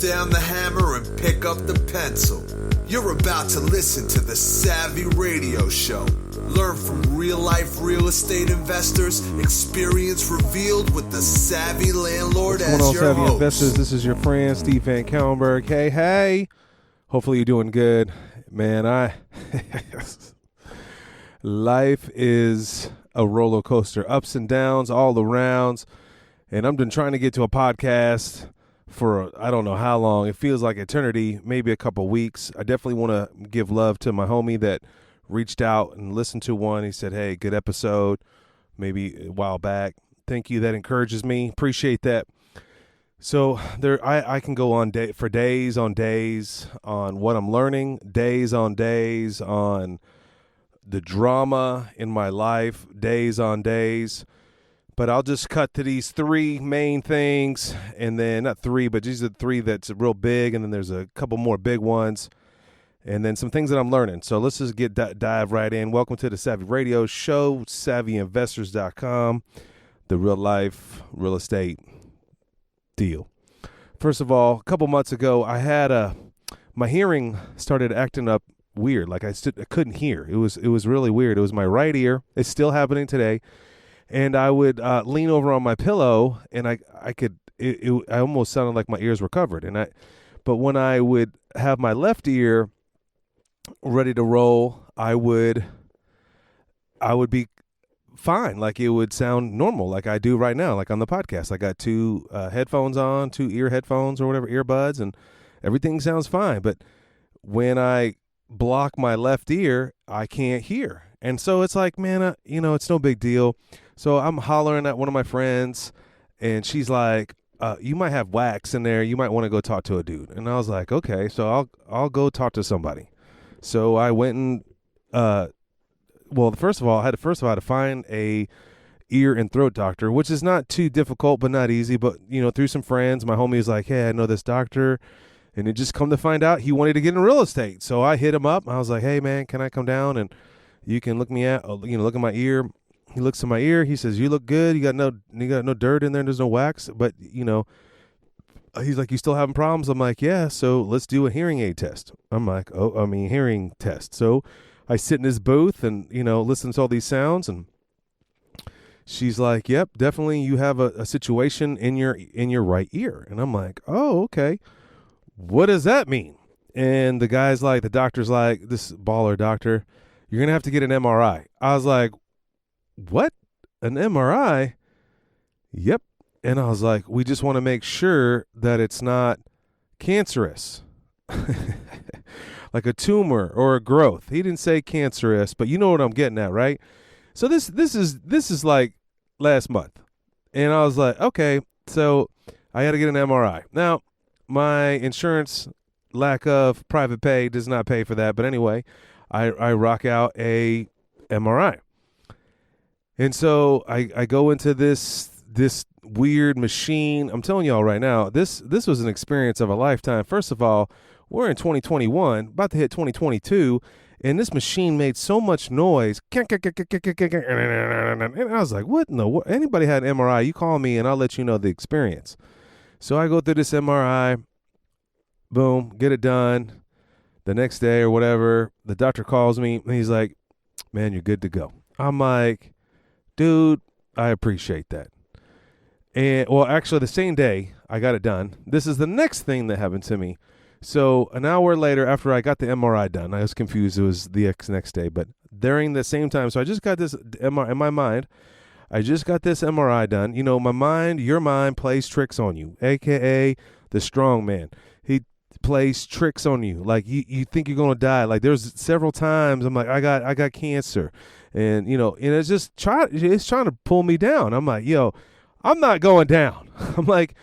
down the hammer and pick up the pencil. You're about to listen to the Savvy Radio Show. Learn from real-life real estate investors, experience revealed with the Savvy Landlord as your host. What's going on, Savvy Investors? This is your friend, Steve VanCauwenbergh. Hey. Hopefully you're doing good. Man, life is a roller coaster, ups and downs all around. And I've been trying to get to a podcast for I don't know how long. It feels like eternity, maybe a couple weeks. I definitely want to give love to my homie that reached out and listened to one. He said, hey, good episode, maybe a while back. Thank you. That encourages me. Appreciate that. So I can go on for days on days on what I'm learning, days on the drama in my life, days on days. But I'll just cut to these three main things, and then not three, but these are the three that's real big, and then there's a couple more big ones, and then some things that I'm learning. So let's just dive right in. Welcome to the Savvy Radio Show, SavvyInvestors.com, the real life real estate deal. First of all, a couple months ago, I had my hearing started acting up weird. Like I couldn't hear. It was really weird. It was my right ear. It's still happening today. And I would lean over on my pillow, and I almost sounded like my ears were covered. But when I would have my left ear ready to roll, I would be fine. Like it would sound normal, like I do right now, like on the podcast. I got two headphones on, two ear headphones or whatever, earbuds, and everything sounds fine. But when I block my left ear, I can't hear. And so it's like, man, it's no big deal. So I'm hollering at one of my friends, and she's like, you might have wax in there. You might want to go talk to a dude. And I was like, okay, so I'll go talk to somebody. So I went and, first of all, I had to find a ear and throat doctor, which is not too difficult, but not easy. But, through some friends, my homie was like, hey, I know this doctor. And it just come to find out he wanted to get in real estate. So I hit him up. I was like, hey, man, can I come down and you can look me at, look at my ear. He looks at my ear. He says, you look good. You got no dirt in there. There's no wax. But, he's like, you still having problems? I'm like, yeah. So let's do a hearing aid test. I'm like, hearing test. So I sit in his booth and, listen to all these sounds. And she's like, yep, definitely you have a situation in your right ear. And I'm like, oh, okay. What does that mean? And the doctor's like, this baller doctor, you're going to have to get an MRI. I was like, what? An MRI? Yep. And I was like, we just want to make sure that it's not cancerous. Like a tumor or a growth. He didn't say cancerous, but you know what I'm getting at, right? So this is like last month. And I was like, okay, so I got to get an MRI. Now, my insurance, lack of private pay, does not pay for that. But anyway, I rock out a MRI. And so I go into this weird machine. I'm telling y'all right now, this was an experience of a lifetime. First of all, we're in 2021, about to hit 2022, and this machine made so much noise. And I was like, what in the world? Anybody had an MRI, you call me and I'll let you know the experience. So I go through this MRI, boom, get it done. The next day or whatever, the doctor calls me and he's like, man, you're good to go. I'm like, dude, I appreciate that. And actually the same day I got it done. This is the next thing that happened to me. So an hour later, after I got the MRI done, I was confused. It was the next day, but during the same time, so I just got this MRI in my mind. I just got this MRI done. Your mind plays tricks on you, AKA the strong man. He plays tricks on you. Like you think you're going to die. Like there's several times I'm like, I got cancer. And, and it's trying to pull me down. I'm like, yo, I'm not going down. I'm like,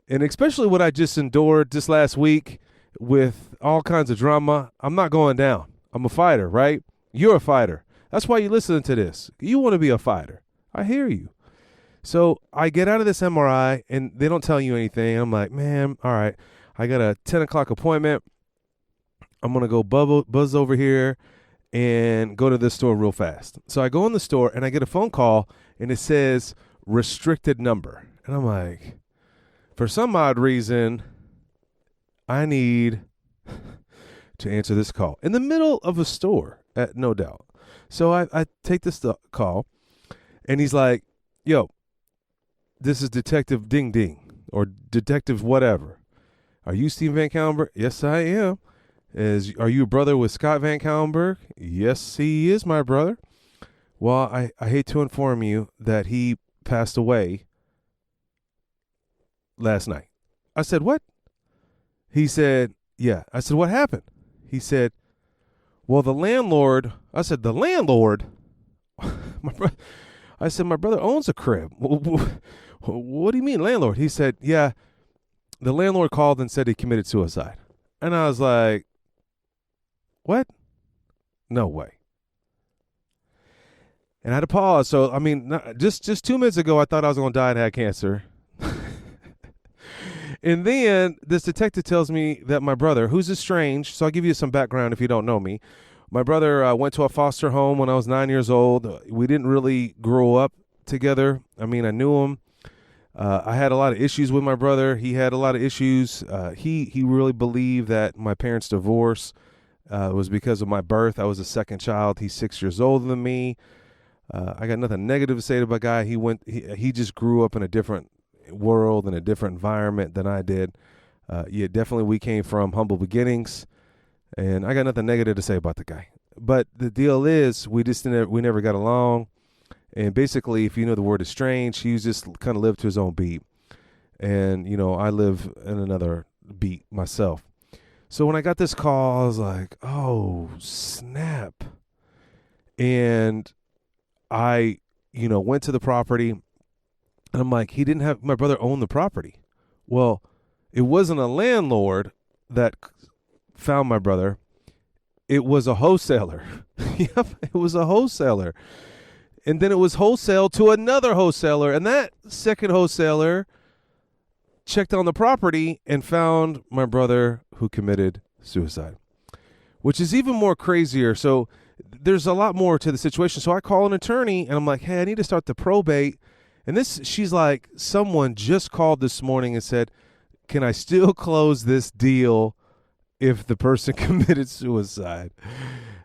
and especially what I just endured this last week with all kinds of drama, I'm not going down. I'm a fighter, right? You're a fighter. That's why you're listening to this. You want to be a fighter. I hear you. So I get out of this MRI, and they don't tell you anything. I'm like, man, all right. I got a 10 o'clock appointment. I'm going to go buzz over here and go to this store real fast. So I go in the store, and I get a phone call, and it says restricted number. And I'm like, for some odd reason, I need to answer this call in the middle of a store, no doubt. So I take this call, and he's like, yo, this is Detective Ding Ding or Detective whatever. Are you Steve VanCauwenbergh? Yes, I am. Are you a brother with Scott VanCauwenbergh? Yes, he is my brother. Well, I hate to inform you that he passed away last night. I said, what? He said, yeah. I said, what happened? He said, well, the landlord. I said, the landlord? I said, my brother owns a crib. What do you mean, landlord? He said, yeah, the landlord called and said he committed suicide. And I was like, what? No way. And I had to pause. So, I mean, just 2 minutes ago, I thought I was going to die and had cancer. And then this detective tells me that my brother, who's estranged, so I'll give you some background if you don't know me. My brother went to a foster home when I was 9 years old. We didn't really grow up together. I mean, I knew him. I had a lot of issues with my brother. He had a lot of issues. He really believed that my parents' divorce was because of my birth. I was the second child. He's 6 years older than me. I got nothing negative to say about the guy. He just grew up in a different world and a different environment than I did. Yeah, definitely we came from humble beginnings, and I got nothing negative to say about the guy. But the deal is we never got along. And basically, if you know the word estranged, he just kind of lived to his own beat. And, I live in another beat myself. So when I got this call, I was like, oh, snap. And I, went to the property, and I'm like, my brother owned the property. Well, it wasn't a landlord that found my brother. It was a wholesaler. Yep, it was a wholesaler. And then it was wholesale to another wholesaler. And that second wholesaler checked on the property and found my brother who committed suicide, which is even more crazier. So there's a lot more to the situation. So I call an attorney, and I'm like, hey, I need to start the probate. And she's like, someone just called this morning and said, can I still close this deal if the person committed suicide?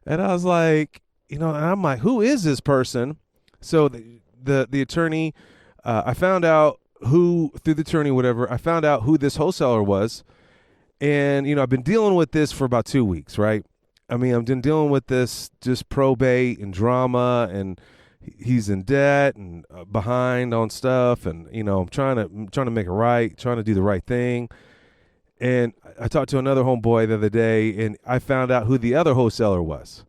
And I was like, and I'm like, who is this person? So the attorney, I found out through the attorney, whatever, I found out who this wholesaler was. And, I've been dealing with this for about 2 weeks, right? I mean, I've been dealing with this just probate and drama, and he's in debt and behind on stuff. And, I'm trying to make it right, trying to do the right thing. And I talked to another homeboy the other day, and I found out who the other wholesaler was.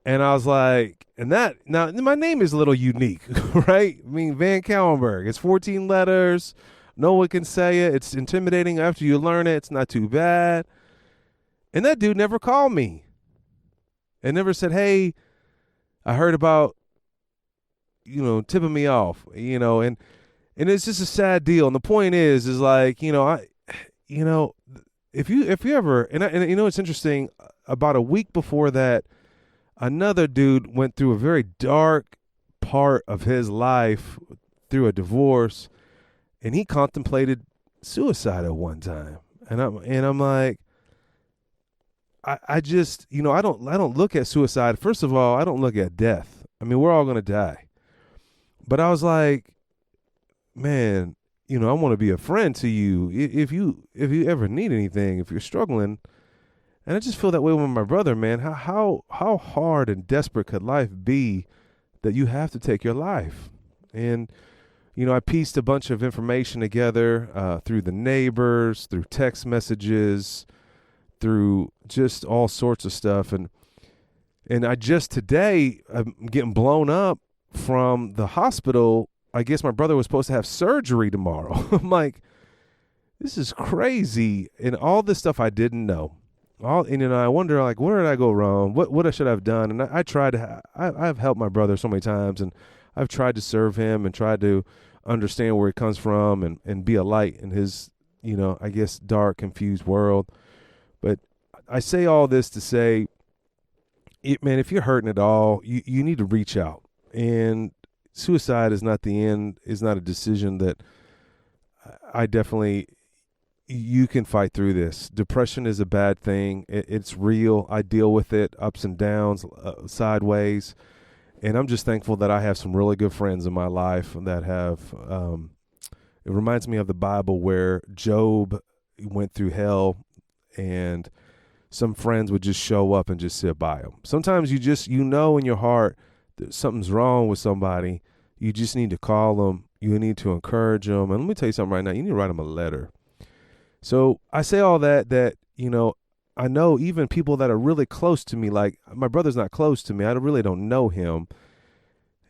And I was like, now my name is a little unique, right? I mean, VanCauwenbergh. It's 14 letters. No one can say it. It's intimidating. After you learn it, it's not too bad. And that dude never called me and never said, hey, I heard about, tipping me off, and it's just a sad deal. And the point is like, if you ever, and it's interesting, about a week before that, another dude went through a very dark part of his life through a divorce, and he contemplated suicide at one time. And I'm like, I just, I don't look at suicide. First of all, I don't look at death. I mean, we're all going to die. But I was like, man, I want to be a friend to you. If you ever need anything, if you're struggling. And I just feel that way with my brother, man. How hard and desperate could life be that you have to take your life? And, I pieced a bunch of information together through the neighbors, through text messages, through just all sorts of stuff. And I just today, I'm getting blown up from the hospital. I guess my brother was supposed to have surgery tomorrow. I'm like, this is crazy. And all this stuff I didn't know. I wonder, like, where did I go wrong? What should I have done? And I've helped my brother so many times, and I've tried to serve him and tried to understand where he comes from and be a light in his, I guess, dark, confused world. But I say all this to say, man, if you're hurting at all, you need to reach out. And suicide is not the end, is not a decision that I definitely, you can fight through this. Depression is a bad thing. It's real. I deal with it, ups and downs, sideways. And I'm just thankful that I have some really good friends in my life that have, it reminds me of the Bible where Job went through hell and some friends would just show up and just sit by him. Sometimes you know in your heart that something's wrong with somebody. You just need to call them. You need to encourage them. And let me tell you something right now. You need to write them a letter. So I say all that, I know even people that are really close to me, like my brother's not close to me. I really don't know him.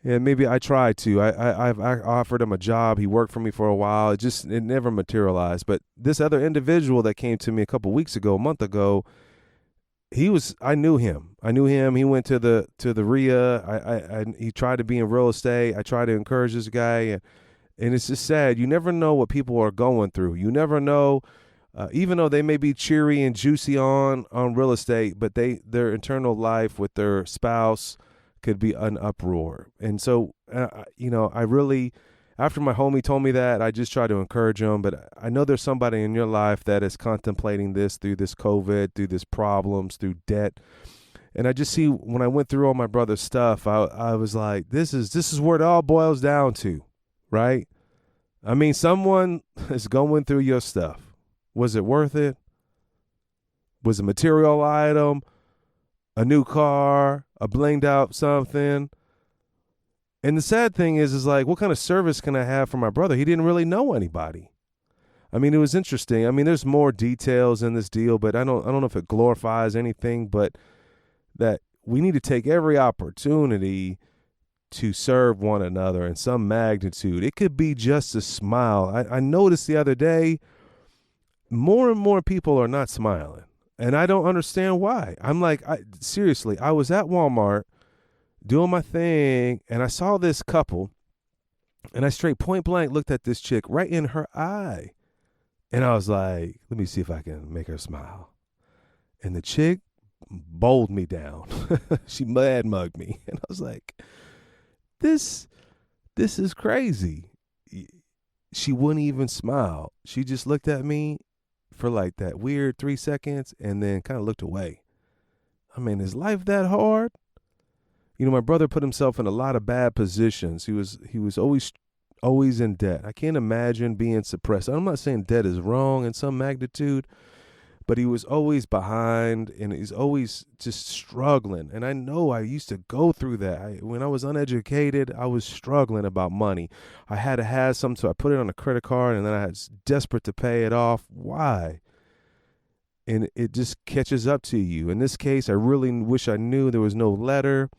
And maybe I tried to. I offered him a job. He worked for me for a while. It never materialized. But this other individual that came to me a month ago, I knew him. He went to the RIA. He tried to be in real estate. I tried to encourage this guy. And it's just sad. You never know what people are going through. You never know. Even though they may be cheery and juicy on real estate, but their internal life with their spouse could be an uproar. And so, I really, after my homie told me that, I just try to encourage him. But I know there's somebody in your life that is contemplating this through this COVID, through this problems, through debt. And I just see when I went through all my brother's stuff, I was like, this is where it all boils down to, right? I mean, someone is going through your stuff. Was it worth it? Was a material item, a new car, a blinged out something? And the sad thing is like, what kind of service can I have for my brother? He didn't really know anybody. I mean, it was interesting. I mean, there's more details in this deal, but I don't know if it glorifies anything, but that we need to take every opportunity to serve one another in some magnitude. It could be just a smile. I noticed the other day, more and more people are not smiling, and I don't understand why. I'm like, seriously, I was at Walmart doing my thing, and I saw this couple, and I straight point blank looked at this chick right in her eye, and I was like, let me see if I can make her smile. And the chick bowled me down. She mad mugged me, and I was like, this is crazy. She wouldn't even smile. She just looked at me for like that weird 3 seconds and then kind of looked away. I mean, is life that hard? My brother put himself in a lot of bad positions. He was always in debt. I can't imagine being suppressed. I'm not saying debt is wrong in some magnitude, but he was always behind and he's always just struggling. And I know I used to go through that. When I was uneducated, I was struggling about money. I had to have something, so I put it on a credit card, and then I was desperate to pay it off. Why? And it just catches up to you. In this case, I really wish I knew there was no letter.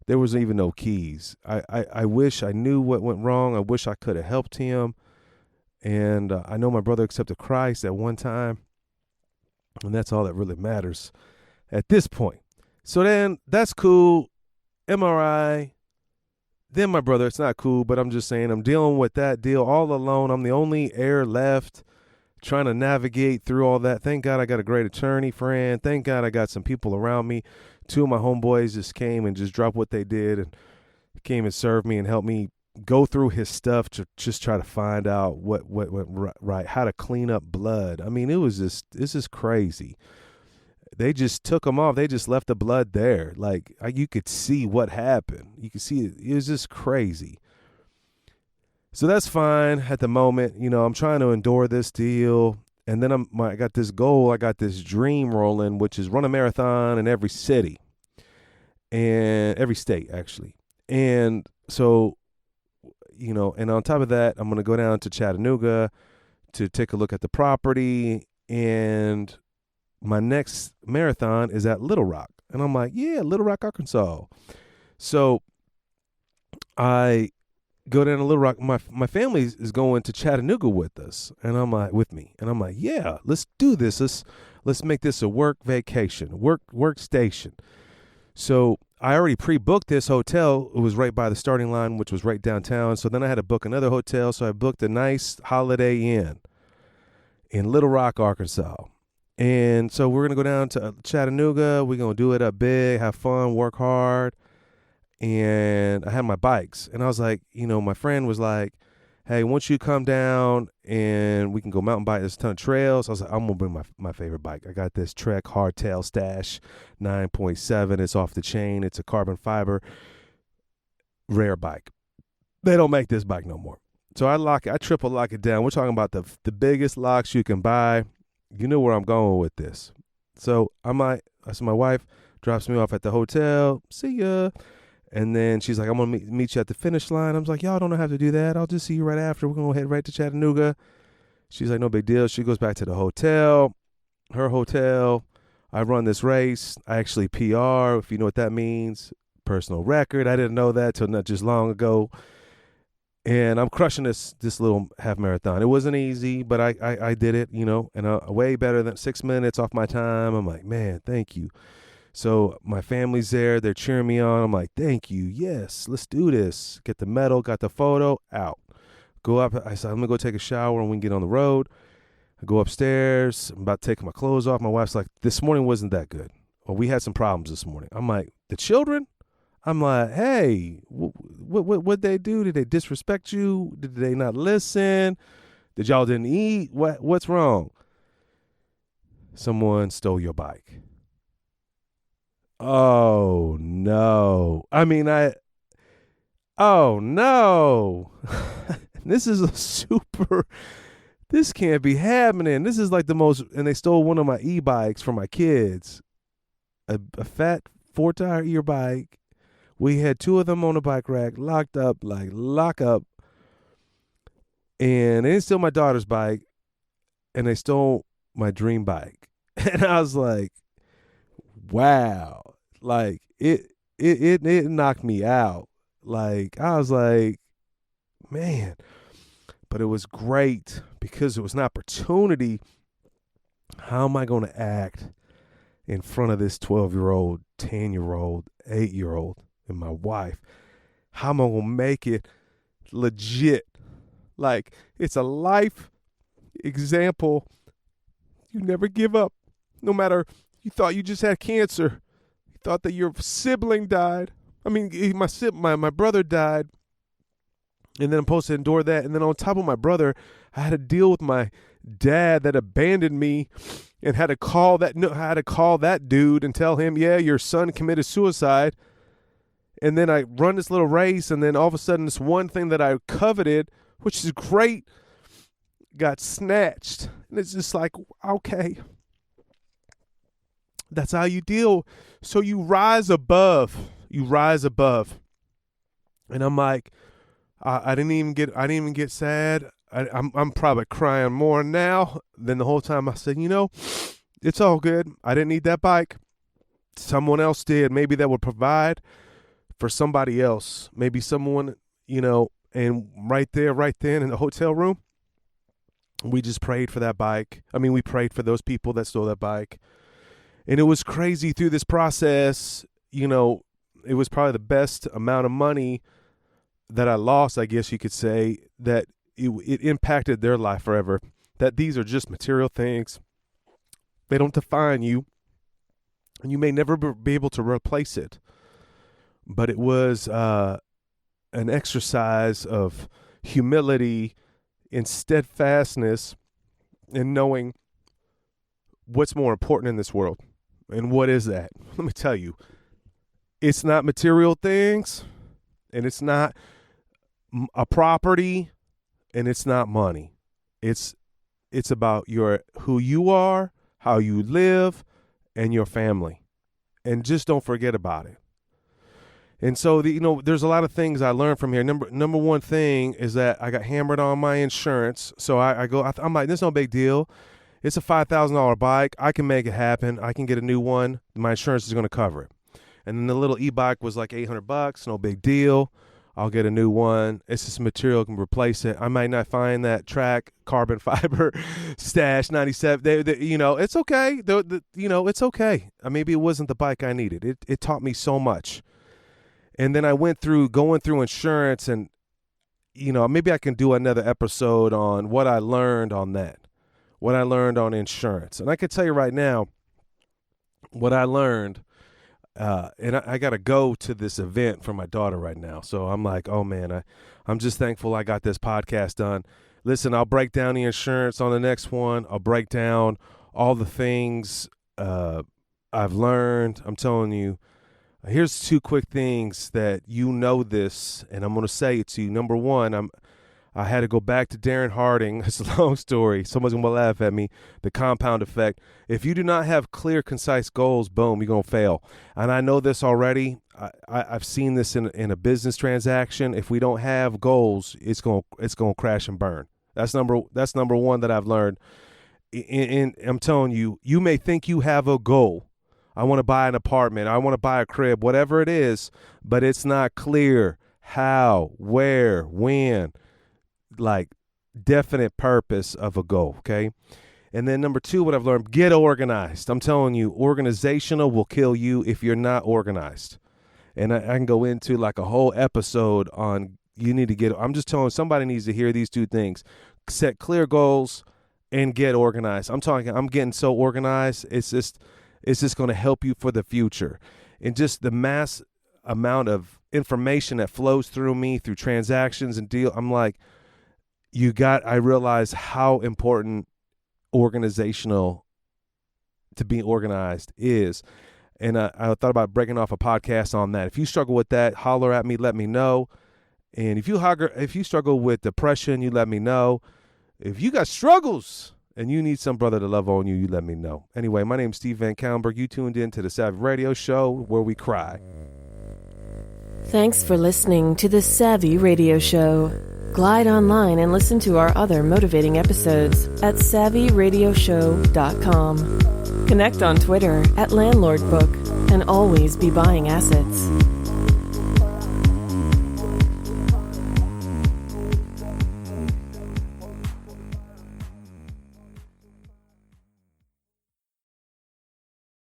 There was even no keys. I wish I knew what went wrong. I wish I could have helped him. And I know my brother accepted Christ at one time. And that's all that really matters at this point. So then that's cool. MRI. Then my brother, it's not cool, but I'm just saying I'm dealing with that deal all alone. I'm the only heir left trying to navigate through all that. Thank God I got a great attorney friend. Thank God I got some people around me. 2 of my homeboys just came and just dropped what they did and came and served me and helped me go through his stuff to just try to find out what went right, how to clean up blood. I mean, this is crazy. They just took them off. They just left the blood there. Like, you could see what happened. You could see it. It was just crazy. So that's fine at the moment. I'm trying to endure this deal. And then I got this goal. I got this dream rolling, which is run a marathon in every city and every state, actually. And so, and on top of that, I'm going to go down to Chattanooga to take a look at the property. And my next marathon is at Little Rock. And I'm like, yeah, Little Rock, Arkansas. So I go down to Little Rock. My family is going to Chattanooga with us. And I'm like, with me. And I'm like, yeah, let's do this. Let's make this a work vacation, workstation. So I already pre-booked this hotel. It was right by the starting line, which was right downtown. So then I had to book another hotel. So I booked a nice Holiday Inn in Little Rock, Arkansas. And so we're going to go down to Chattanooga. We're going to do it up big, have fun, work hard. And I had my bikes. And I was like, my friend was like, hey, once you come down and we can go mountain bike, there's a ton of trails. I was like, I'm going to bring my favorite bike. I got this Trek Hardtail Stash 9.7. It's off the chain. It's a carbon fiber rare bike. They don't make this bike no more. So I triple lock it down. We're talking about the biggest locks you can buy. You know where I'm going with this. So my wife drops me off at the hotel. See ya. And then she's like, I'm going to meet you at the finish line. I was like, y'all don't have to do that. I'll just see you right after. We're going to head right to Chattanooga. She's like, no big deal. She goes back to the hotel, her hotel. I run this race. I actually PR, if you know what that means. Personal record. I didn't know that till not just long ago. And I'm crushing this little half marathon. It wasn't easy, but I did it, and way better than 6 minutes off my time. I'm like, man, thank you. So my family's there. They're cheering me on. I'm like, thank you. Yes, let's do this. Get the medal, got the photo, out. Go up. I said, I'm going to go take a shower and we can get on the road. I go upstairs. I'm about to take my clothes off. My wife's like, this morning wasn't that good. Well, we had some problems this morning. I'm like, the children? I'm like, hey, what'd they do? Did they disrespect you? Did they not listen? Did y'all didn't eat? What's wrong? Someone stole your bike. Oh, no. Oh, no. This can't be happening. This is like the most, and they stole one of my e-bikes from my kids. A fat 4-tire e-bike. We had 2 of them on the bike rack, locked up, like lock up. And they didn't steal my daughter's bike, and they stole my dream bike. And I was like, wow. Like, it knocked me out. Like, I was like, man. But it was great because it was an opportunity. How am I going to act in front of this 12-year-old, 10-year-old, 8-year-old? And my wife, how am I going to make it legit? Like, it's a life example. You never give up. No matter, you thought you just had cancer. You thought that your sibling died. I mean, my brother died. And then I'm supposed to endure that. And then on top of my brother, I had to deal with my dad that abandoned me and had to call that dude and tell him, yeah, your son committed suicide. And then I run this little race, and then all of a sudden this one thing that I coveted, which is great, got snatched. And it's just like, okay, that's how you deal. So you rise above. And I'm like, I didn't even get sad. I'm probably crying more now than the whole time. I said, it's all good. I didn't need that bike. Someone else did. Maybe that would provide for somebody else, maybe someone, and right then in the hotel room, we just prayed for that bike. I mean, we prayed for those people that stole that bike. And it was crazy through this process. It was probably the best amount of money that I lost, I guess you could say, that it impacted their life forever. That these are just material things. They don't define you. And you may never be able to replace it. But it was an exercise of humility and steadfastness in knowing what's more important in this world. And what is that? Let me tell you. It's not material things, and it's not a property, and it's not money. It's about who you are, how you live, and your family. And just don't forget about it. And so, there's a lot of things I learned from here. Number one thing is that I got hammered on my insurance. So I'm like, this is no big deal. It's a $5,000 bike. I can make it happen. I can get a new one. My insurance is going to cover it. And then the little e-bike was like $800. No big deal. I'll get a new one. It's just material, can replace it. I might not find that track carbon fiber stash 97. It's okay. It's okay. Maybe it wasn't the bike I needed. It taught me so much. And then I went through going through insurance, and maybe I can do another episode on what I learned on that, what I learned on insurance. And I can tell you right now, what I learned And I got to go to this event for my daughter right now. So I'm like, oh, man, I'm just thankful I got this podcast done. Listen, I'll break down the insurance on the next one. I'll break down all the things I've learned. I'm telling you, here's 2 quick things that you know this, and I'm going to say it to you. Number one, I had to go back to Darren Harding. It's a long story. Someone's going to laugh at me. The compound effect. If you do not have clear, concise goals, boom, you're going to fail. And I know this already. I've seen this in a business transaction. If we don't have goals, it's going to crash and burn. That's number one that I've learned. And I'm telling you, you may think you have a goal. I want to buy an apartment. I want to buy a crib, whatever it is, but it's not clear how, where, when. Like definite purpose of a goal, okay? And then number 2, what I've learned, get organized. I'm telling you, organizational will kill you if you're not organized. And I can go into like a whole episode on you need to get, I'm just telling somebody needs to hear these 2 things. Set clear goals and get organized. I'm getting so organized, it's just going to help you for the future. And just the mass amount of information that flows through me through transactions and deal, I'm like, I realize how important organizational to be organized is. And I thought about breaking off a podcast on that. If you struggle with that, holler at me, let me know. And if you struggle with depression, you let me know. If you got struggles and you need some brother to love on you, you let me know. Anyway, my name's Steve VanCauwenbergh. You tuned in to the Savvy Radio Show where we cry. Thanks for listening to the Savvy Radio Show. Glide online and listen to our other motivating episodes at SavvyRadioShow.com. Connect on Twitter at LandlordBook and always be buying assets.